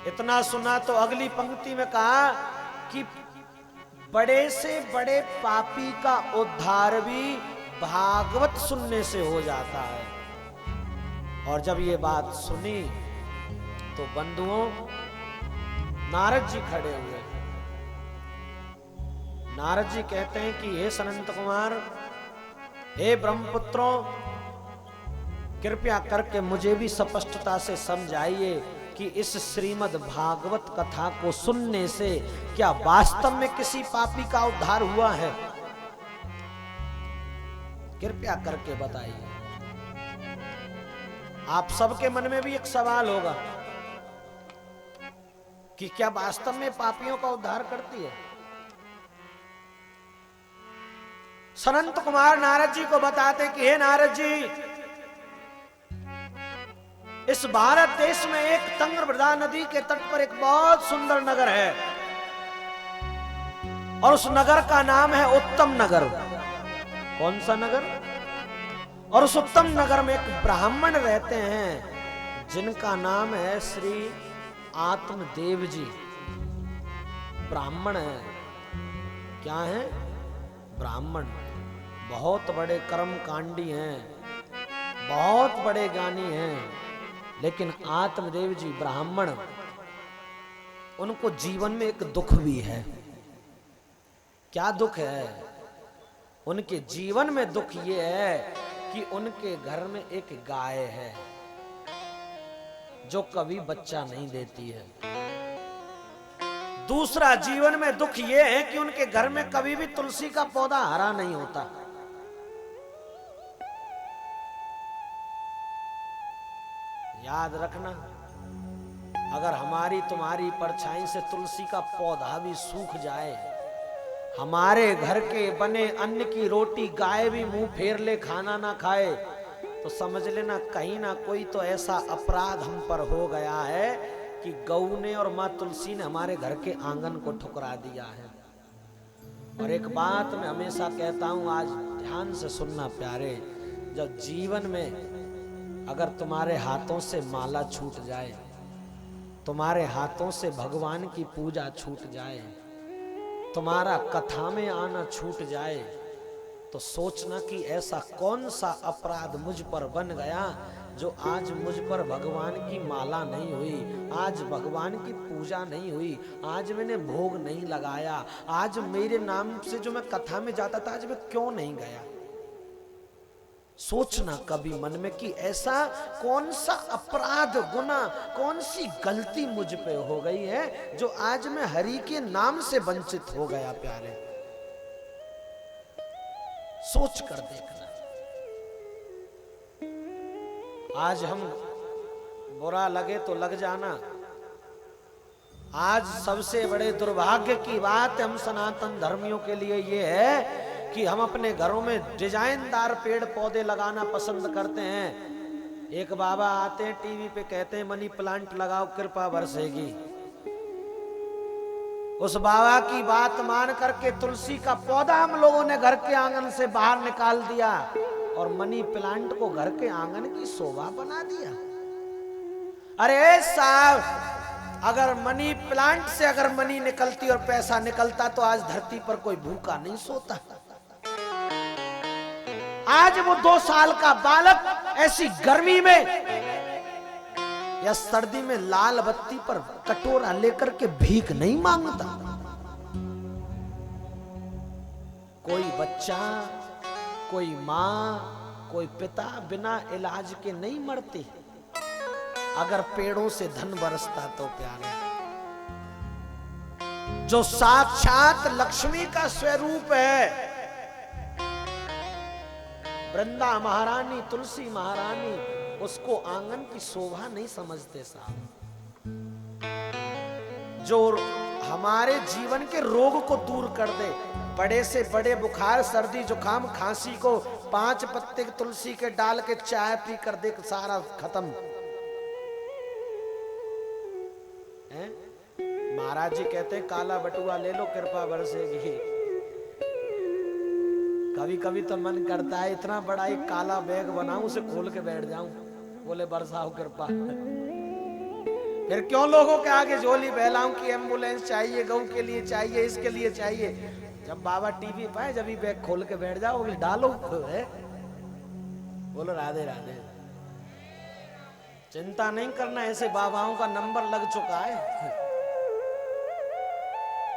इतना सुना तो अगली पंक्ति में कहा कि बड़े से बड़े पापी का उद्धार भी भागवत सुनने से हो जाता है। और जब ये बात सुनी तो बंधुओं, नारद जी खड़े हुए। नारद जी कहते हैं कि हे सनंत कुमार, हे ब्रह्मपुत्रों, कृपया करके मुझे भी स्पष्टता से समझाइए कि इस श्रीमद् भागवत कथा को सुनने से क्या वास्तव में किसी पापी का उद्धार हुआ है? कृपया करके बताइए। आप सबके मन में भी एक सवाल होगा कि क्या वास्तव में पापियों का उद्धार करती है? सनंत कुमार नारद जी को बताते कि हे नारद जी, इस भारत देश में एक तंग्रभद्रा नदी के तट पर एक बहुत सुंदर नगर है और उस नगर का नाम है उत्तम नगर। कौन सा नगर? और उस उत्तम नगर में एक ब्राह्मण रहते हैं जिनका नाम है श्री आत्मदेव जी। ब्राह्मण है। क्या है? ब्राह्मण। बहुत बड़े कर्मकांडी हैं, बहुत बड़े ज्ञानी हैं, लेकिन आत्मदेव जी ब्राह्मण, उनको जीवन में एक दुख भी है। क्या दुख है? उनके जीवन में दुख ये है कि उनके घर में एक गाय है जो कभी बच्चा नहीं देती है। दूसरा जीवन में दुख ये है कि उनके घर में कभी भी तुलसी का पौधा हरा नहीं होता। याद रखना, अगर हमारी तुम्हारी परछाई से तुलसी का पौधा भी सूख जाए, हमारे घर के बने अन्न की रोटी गाय भी मुंह फेर ले, खाना ना खाए, तो समझ लेना कहीं ना कोई तो ऐसा अपराध हम पर हो गया है कि गऊ ने और माँ तुलसी ने हमारे घर के आंगन को ठुकरा दिया है। और एक बात मैं हमेशा कहता हूं, आज ध्यान से सुनना प्यारे, जब जीवन में अगर तुम्हारे हाथों से माला छूट जाए, तुम्हारे हाथों से भगवान की पूजा छूट जाए, तुम्हारा कथा में आना छूट जाए, तो सोचना कि ऐसा कौन सा अपराध मुझ पर बन गया जो आज मुझ पर भगवान की माला नहीं हुई, आज भगवान की पूजा नहीं हुई, आज मैंने भोग नहीं लगाया, आज मेरे नाम से जो मैं कथा में जाता था आज मैं क्यों नहीं गया। सोचना कभी मन में कि ऐसा कौन सा अपराध, गुनाह, कौन सी गलती मुझ पे हो गई है जो आज मैं हरि के नाम से वंचित हो गया। प्यारे, सोच कर देखना। आज हम बुरा लगे तो लग जाना। आज सबसे बड़े दुर्भाग्य की बात हम सनातन धर्मियों के लिए ये है कि हम अपने घरों में डिजाइनदार पेड़ पौधे लगाना पसंद करते हैं। एक बाबा आते हैं टीवी पे, कहते हैं मनी प्लांट लगाओ कृपा बरसेगी। उस बाबा की बात मान करके तुलसी का पौधा हम लोगों ने घर के आंगन से बाहर निकाल दिया और मनी प्लांट को घर के आंगन की शोभा बना दिया। अरे साहब, अगर मनी प्लांट से अगर मनी निकलती और पैसा निकलता तो आज धरती पर कोई भूखा नहीं सोता। आज वो 2 साल का बालक ऐसी गर्मी में या सर्दी में लाल बत्ती पर कटोरा लेकर के भीख नहीं मांगता। कोई बच्चा, कोई माँ, कोई पिता बिना इलाज के नहीं मरते। अगर पेड़ों से धन बरसता तो प्यारे, जो साक्षात लक्ष्मी का स्वरूप है, वृंदा महारानी, तुलसी महारानी, उसको आंगन की शोभा नहीं समझते साहब। जो हमारे जीवन के रोग को दूर कर दे, बड़े से बड़े बुखार, सर्दी, जुकाम, खांसी को 5 पत्ते तुलसी के डाल के चाय पी कर दे, सारा खत्म है। महाराज जी कहते हैं काला बटुआ ले लो कृपा बरसेगी। कभी कभी तो मन करता है इतना बड़ा एक काला बैग बनाऊं, उसे खोल के बैठ जाऊं, बोले बरसाओ कृपा। फिर क्यों लोगों के आगे झोली बहलाऊं की एम्बुलेंस चाहिए, गऊ के लिए चाहिए, इसके लिए चाहिए। जब बाबा टीवी पाए जब ही बैग खोल के बैठ जाओ, डालो है। बोलो राधे राधे। चिंता नहीं करना, ऐसे बाबाओं का नंबर लग चुका है।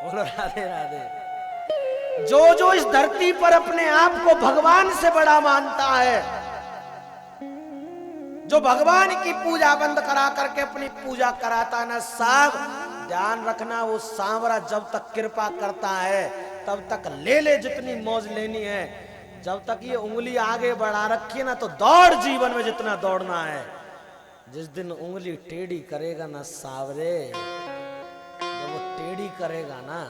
बोलो राधे राधे। जो इस धरती पर अपने आप को भगवान से बड़ा मानता है, जो भगवान की पूजा बंद करा करके अपनी पूजा कराता है ना साहब, ध्यान रखना वो सांवरा जब तक कृपा करता है तब तक ले ले जितनी मौज लेनी है। जब तक ये उंगली आगे बढ़ा रखी है ना तो दौड़ जीवन में जितना दौड़ना है। जिस दिन उंगली टेढ़ी करेगा ना सावरे, जब वो टेढ़ी करेगा ना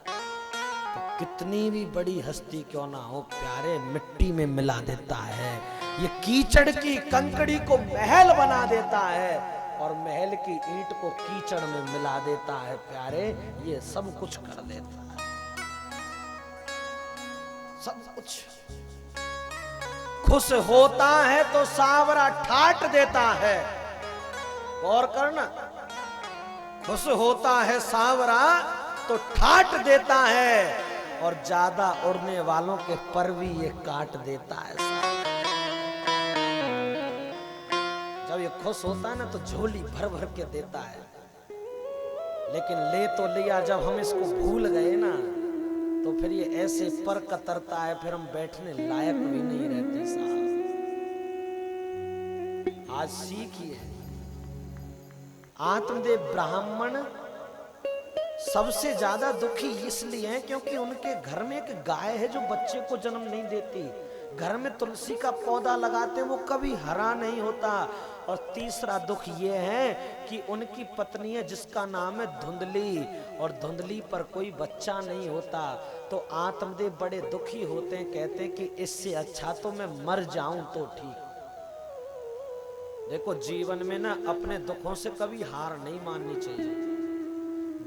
तो कितनी भी बड़ी हस्ती क्यों ना हो प्यारे मिट्टी में मिला देता है। ये कीचड़ की कंकड़ी को महल बना देता है और महल की ईंट को कीचड़ में मिला देता है प्यारे। ये सब कुछ कर देता है, सब कुछ। खुश होता है तो सांवरा ठाट देता है, गौर करना। खुश होता है सांवरा तो ठाट देता है और ज्यादा उड़ने वालों के पर भी ये काट देता है। जब ये खुश होता है ना तो झोली भर भर के देता है, लेकिन ले तो लिया, जब हम इसको भूल गए ना तो फिर ये ऐसे पर कतरता है, फिर हम बैठने लायक भी नहीं रहते साहब। आज सीखिए, आत्मदेव ब्राह्मण सबसे ज्यादा दुखी इसलिए हैं क्योंकि उनके घर में एक गाय है जो बच्चे को जन्म नहीं देती। घर में तुलसी का पौधा लगाते वो कभी हरा नहीं होता। और तीसरा दुख ये है कि उनकी पत्नी है जिसका नाम है धुंधली, और धुंधली पर कोई बच्चा नहीं होता। तो आत्मदेव बड़े दुखी होते हैं, कहते हैं कि इससे अच्छा तो मैं मर जाऊं तो ठीक। देखो जीवन में ना अपने दुखों से कभी हार नहीं माननी चाहिए।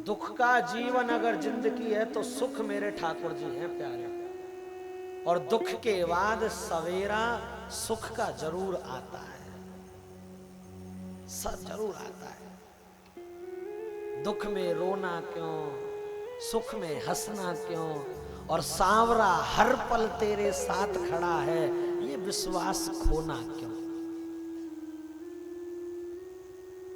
दुख का जीवन अगर जिंदगी है तो सुख मेरे ठाकुर जी हैं प्यारे, और दुख के बाद सवेरा सुख का जरूर आता है, सब जरूर आता है। दुख में रोना क्यों, सुख में हंसना क्यों, और सांवरा हर पल तेरे साथ खड़ा है, ये विश्वास खोना क्यों।